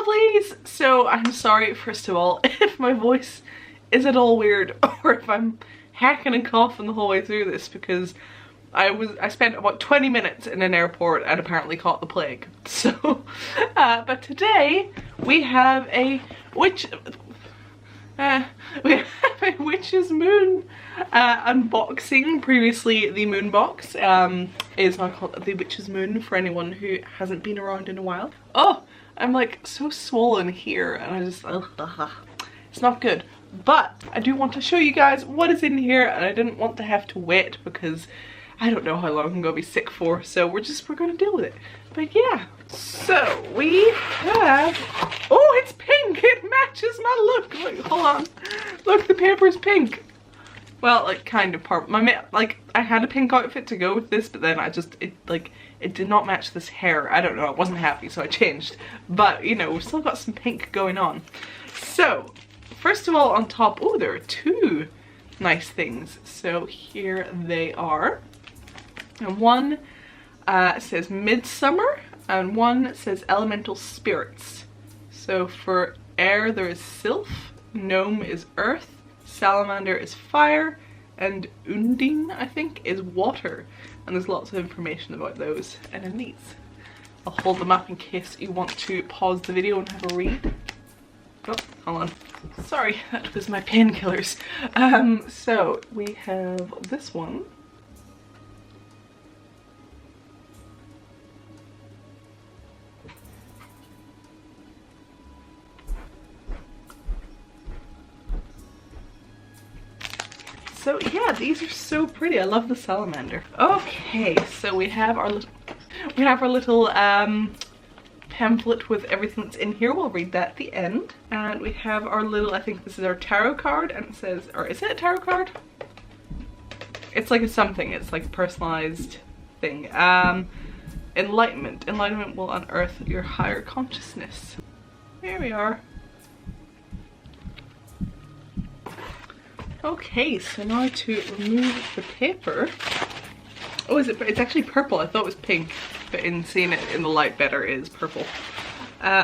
lovelies! So I'm sorry, first of all, if my voice is at all weird or if I'm hacking and coughing the whole way through this, because I spent about 20 minutes in an airport and apparently caught the plague. So, but today we have a witch's moon unboxing. Previously the moon box is now called the witch's moon for anyone who hasn't been around in a while. Oh, I'm like so swollen here and I just, it's not good. But I do want to show you guys what is in here, and I didn't want to have to wait because I don't know how long I'm gonna be sick for, so we're gonna deal with it. But yeah, so we have, oh, it's pink, it matches my look. Like, hold on, look, the paper's pink. Well, like kind of part, like I had a pink outfit to go with this, but then it did not match this hair. I don't know, I wasn't happy, so I changed. But you know, we've still got some pink going on. So first of all, on top, oh, there are two nice things. So here they are. And one says Midsummer, and one says Elemental Spirits. So for air there is Sylph, Gnome is Earth, Salamander is Fire, and Undine, I think, is Water. And there's lots of information about those and in these. I'll hold them up in case you want to pause the video and have a read. Oh, hold on. Sorry, that was my painkillers. So we have this one. So yeah, these are so pretty. I love the salamander. Okay, so we have our little pamphlet with everything that's in here. We'll read that at the end. And we have our little, I think this is our tarot card, and it says, or is it a tarot card? It's like a something, it's like a personalized thing. Enlightenment. Enlightenment will unearth your higher consciousness. Here we are. Okay, so now to remove the paper. Oh, it's actually purple. I thought it was pink, but in seeing it in the light better, it is purple.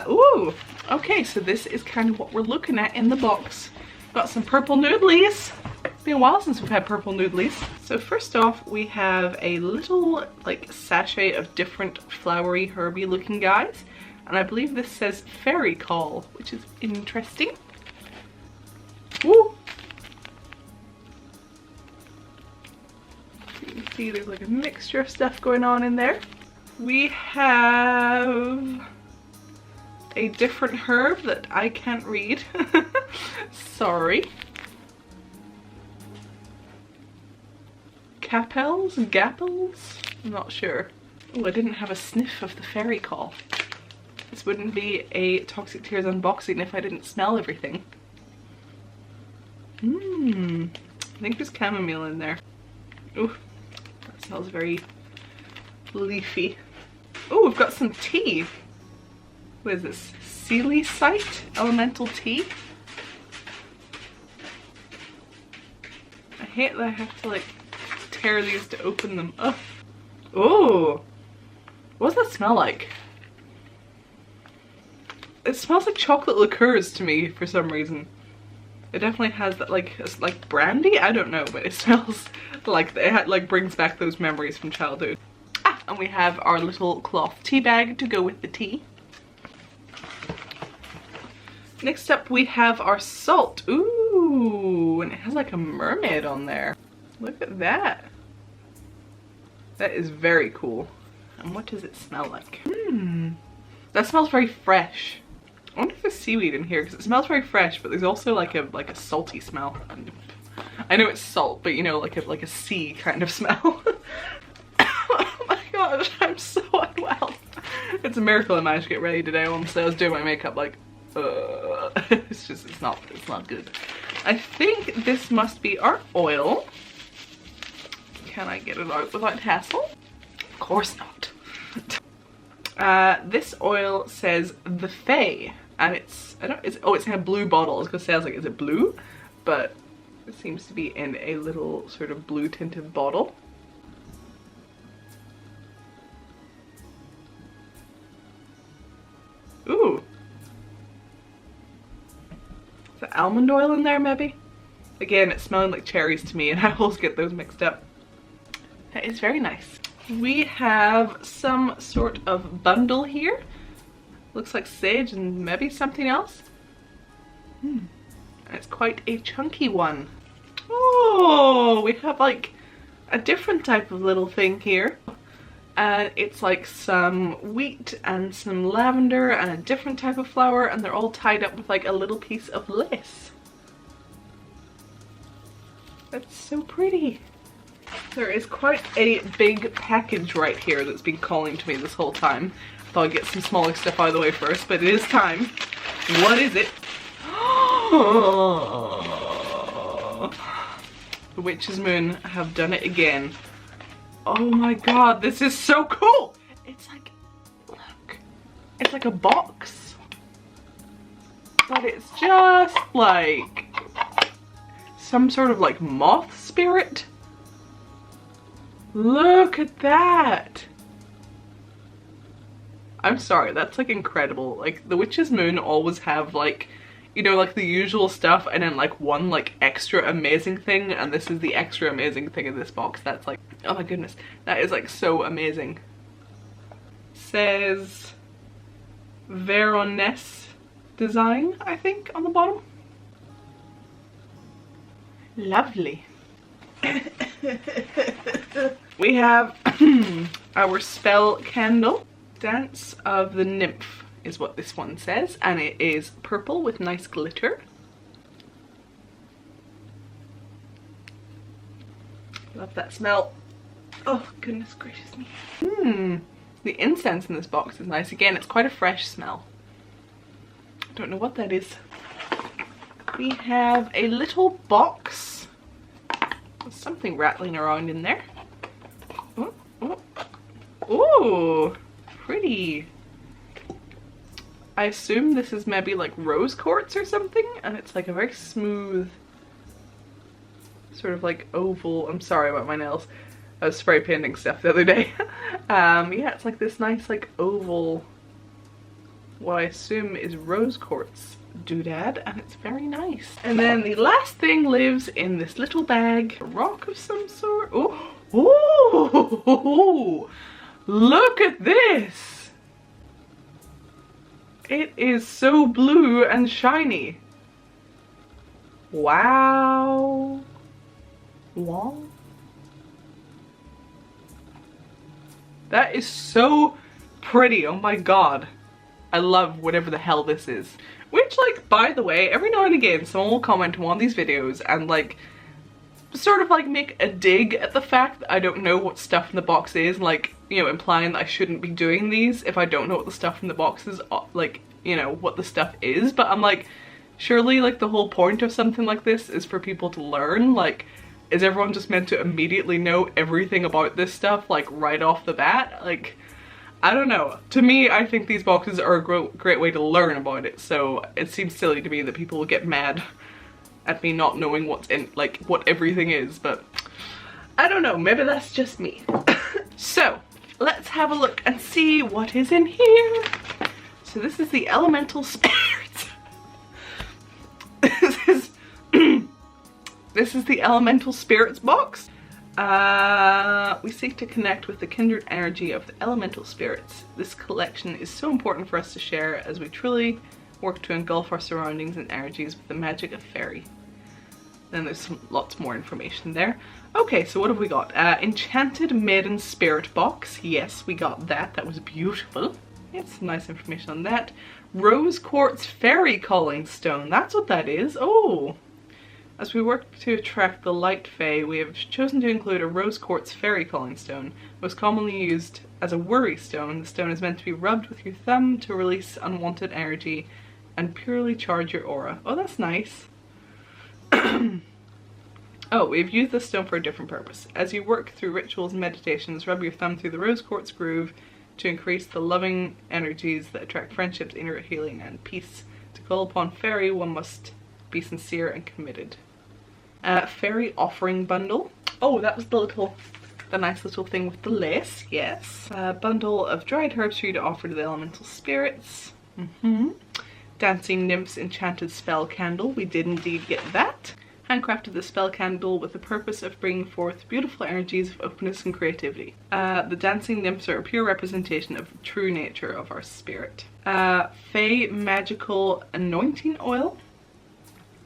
Ooh, okay, so this is kind of what we're looking at in the box. Got some purple noodlies. It's been a while since we've had purple noodlies. So first off, we have a little like sachet of different flowery, herby looking guys. And I believe this says Fairy Call, which is interesting. Woo! See, there's like a mixture of stuff going on in there. We have a different herb that I can't read. Sorry. Capels? Gappels? I'm not sure. Oh, I didn't have a sniff of the fairy call. This wouldn't be a Toxic Tears unboxing if I didn't smell everything. I think there's chamomile in there. Ooh. Smells very leafy. Oh, we've got some tea. What is this? Seelicite elemental tea. I hate that I have to like tear these to open them up. Oh, what does that smell like? It smells like chocolate liqueurs to me for some reason. It definitely has that like brandy. I don't know, but it smells like it brings back those memories from childhood. Ah, and we have our little cloth tea bag to go with the tea. Next up we have our salt. Ooh, and it has like a mermaid on there. Look at that. That is very cool. And what does it smell like? That smells very fresh. I wonder if there's seaweed in here because it smells very fresh, but there's also like a salty smell. I know it's salt, but you know, like a sea kind of smell. Oh my gosh, I'm so unwell. It's a miracle I managed to get ready today. Honestly, I was doing my makeup like, it's not good. I think this must be our oil. Can I get it out without hassle? Of course not. This oil says the Fae, and it's in a blue bottle. I was gonna say, I was like, is it blue? But it seems to be in a little sort of blue tinted bottle. Ooh, almond oil in there maybe. Again, it's smelling like cherries to me and I always get those mixed up. That is very nice. We have some sort of bundle here. Looks like sage and maybe something else. And it's quite a chunky one. Oh, we have like a different type of little thing here. And it's like some wheat and some lavender and a different type of flower, and they're all tied up with like a little piece of lace. That's so pretty. There is quite a big package right here that's been calling to me this whole time. I thought I'd get some smaller stuff out of the way first, but it is time. What is it? The Witch's Moon have done it again. Oh my god, this is so cool! It's like, look, it's like a box. But it's just like some sort of like moth spirit. Look at that! I'm sorry, that's like incredible. Like the Witch's Moon always have like, you know, like the usual stuff and then like one like extra amazing thing, and this is the extra amazing thing in this box. That's like, oh my goodness, that is like so amazing. Says Veronese design, I think, on the bottom. Lovely. We have our spell candle. Dance of the Nymph is what this one says, and it is purple with nice glitter. Love that smell. Oh goodness gracious me. The incense in this box is nice. Again, it's quite a fresh smell. Don't know what that is. We have a little box. There's something rattling around in there. Oh, oh. Ooh, pretty. I assume this is maybe like rose quartz or something, and it's like a very smooth sort of like oval. I'm sorry about my nails. I was spray painting stuff the other day. Yeah, it's like this nice like oval, what I assume is rose quartz doodad, and it's very nice. And then the last thing lives in this little bag, a rock of some sort. Oh, oh, look at this. It is so blue and shiny. Wow. Wow. That is so pretty. Oh my god. I love whatever the hell this is. Which, like, by the way, every now and again someone will comment on one of these videos and like sort of like make a dig at the fact that I don't know what stuff in the box is, like, you know, implying that I shouldn't be doing these if I don't know what the stuff in the box is, like, you know, what the stuff is. But I'm like, surely like the whole point of something like this is for people to learn. Like, is everyone just meant to immediately know everything about this stuff like right off the bat? Like, I don't know. To me, I think these boxes are a great way to learn about it, so it seems silly to me that people will get mad at me not knowing what's in, like, what everything is, but I don't know, maybe that's just me. So, let's have a look and see what is in here. So this is the Elemental Spirits. This is the Elemental Spirits box. We seek to connect with the kindred energy of the elemental spirits. This collection is so important for us to share as we truly work to engulf our surroundings and energies with the magic of fairy. Then there's lots more information there. Okay, so what have we got? Enchanted Maiden Spirit box. Yes, we got that. That was beautiful. It's some nice information on that. Rose Quartz Fairy Calling Stone. That's what that is. Oh! As we work to attract the light fae, we have chosen to include a rose quartz fairy calling stone. Most commonly used as a worry stone, the stone is meant to be rubbed with your thumb to release unwanted energy and purely charge your aura. Oh, that's nice. Oh, we've used this stone for a different purpose. As you work through rituals and meditations, rub your thumb through the rose quartz groove to increase the loving energies that attract friendships, inner healing, and peace. To call upon fairy, one must be sincere and committed. Fairy offering bundle. Oh, that was the nice little thing with the lace. Yes. Bundle of dried herbs for you to offer to the elemental spirits. Dancing Nymph's Enchanted Spell Candle. We did indeed get that. Handcrafted the spell candle with the purpose of bringing forth beautiful energies of openness and creativity. The dancing nymphs are a pure representation of the true nature of our spirit. Fae Magical Anointing Oil.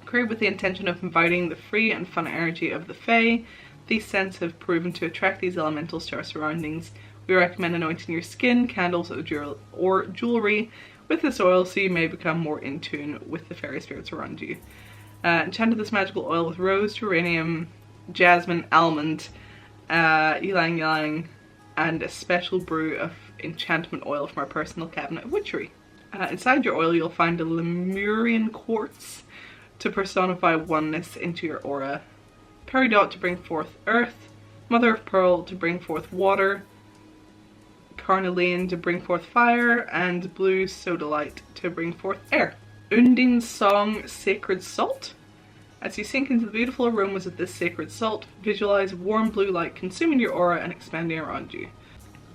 Created with the intention of inviting the free and fun energy of the Fae. These scents have proven to attract these elementals to our surroundings. We recommend anointing your skin, candles, or jewelry with this oil so you may become more in tune with the fairy spirits around you. Enchanted this magical oil with rose, geranium, jasmine, almond, ylang ylang, and a special brew of enchantment oil from our personal cabinet of witchery. Inside your oil you'll find a Lemurian quartz to personify oneness into your aura, peridot to bring forth earth, mother of pearl to bring forth water, carnelian to bring forth fire, and blue sodalite to bring forth air. Undin's Song Sacred Salt. As you sink into the beautiful aromas of this sacred salt, visualize warm blue light consuming your aura and expanding around you.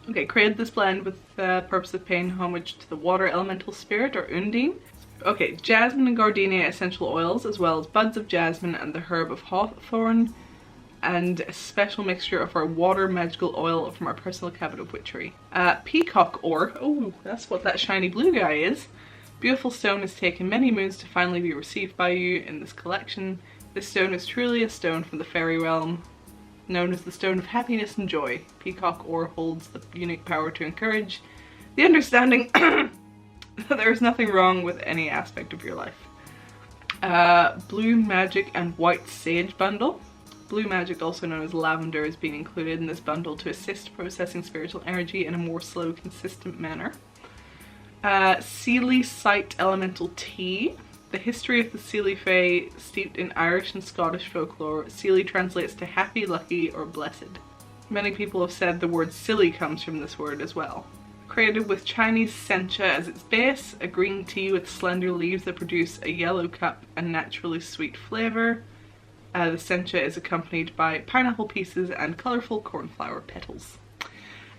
Okay, created this blend with the purpose of paying homage to the water elemental spirit, or Undine. Okay, jasmine and gardenia essential oils, as well as buds of jasmine and the herb of hawthorn, and a special mixture of our water magical oil from our personal cabinet of witchery. Peacock ore. Oh, that's what that shiny blue guy is. Beautiful stone has taken many moons to finally be received by you in this collection. This stone is truly a stone from the fairy realm, known as the Stone of Happiness and Joy. Peacock ore holds the unique power to encourage the understanding that there is nothing wrong with any aspect of your life. Blue Magic and White Sage Bundle. Blue Magic, also known as lavender, is being included in this bundle to assist processing spiritual energy in a more slow, consistent manner. Seelie Sight Elemental Tea. The history of the Seelie Fae, steeped in Irish and Scottish folklore. Seelie translates to happy, lucky, or blessed. Many people have said the word silly comes from this word as well. Created with Chinese sencha as its base, a green tea with slender leaves that produce a yellow cup and naturally sweet flavour. The sencha is accompanied by pineapple pieces and colourful cornflower petals.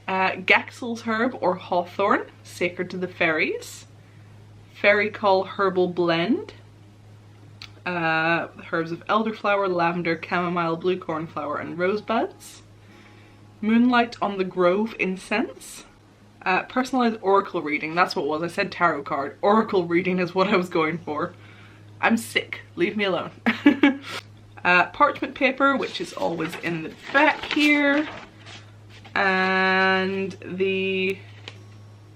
Gaxel's herb, or hawthorn, sacred to the fairies. Fairy Call herbal blend. Herbs of elderflower, lavender, chamomile, blue cornflower, and rosebuds. Moonlight on the Grove incense. Personalized oracle reading. That's what it was. I said tarot card. Oracle reading is what I was going for. I'm sick. Leave me alone. Parchment paper, which is always in the back here. And the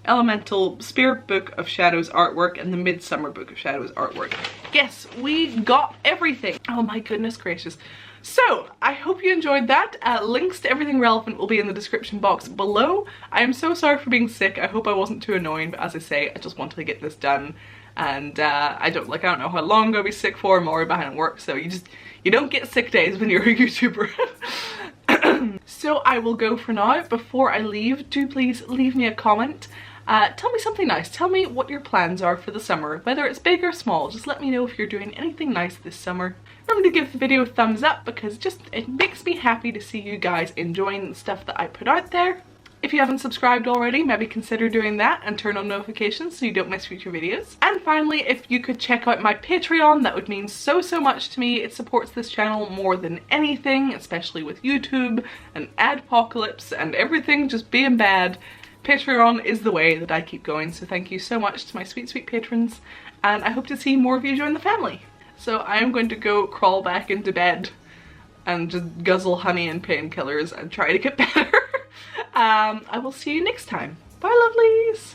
Elemental Spirit Book of Shadows artwork and the Midsummer Book of Shadows artwork. Yes, we got everything. Oh my goodness gracious. So, I hope you enjoyed that. Links to everything relevant will be in the description box below. I am so sorry for being sick. I hope I wasn't too annoying, but as I say, I just wanted to get this done. And I don't know how long I'm gonna be sick for. I'm already behind at work, so you don't get sick days when you're a YouTuber. So I will go for now. Before I leave, do please leave me a comment. Tell me something nice. Tell me what your plans are for the summer, whether it's big or small. Just let me know if you're doing anything nice this summer. Remember to give the video a thumbs up because it makes me happy to see you guys enjoying the stuff that I put out there. If you haven't subscribed already, maybe consider doing that and turn on notifications so you don't miss future videos. And finally, if you could check out my Patreon, that would mean so much to me. It supports this channel more than anything, especially with YouTube and adpocalypse and everything just being bad. Patreon is the way that I keep going, so thank you so much to my sweet patrons, and I hope to see more of you join the family. So I am going to go crawl back into bed and just guzzle honey and painkillers and try to get better. I will see you next time. Bye, lovelies!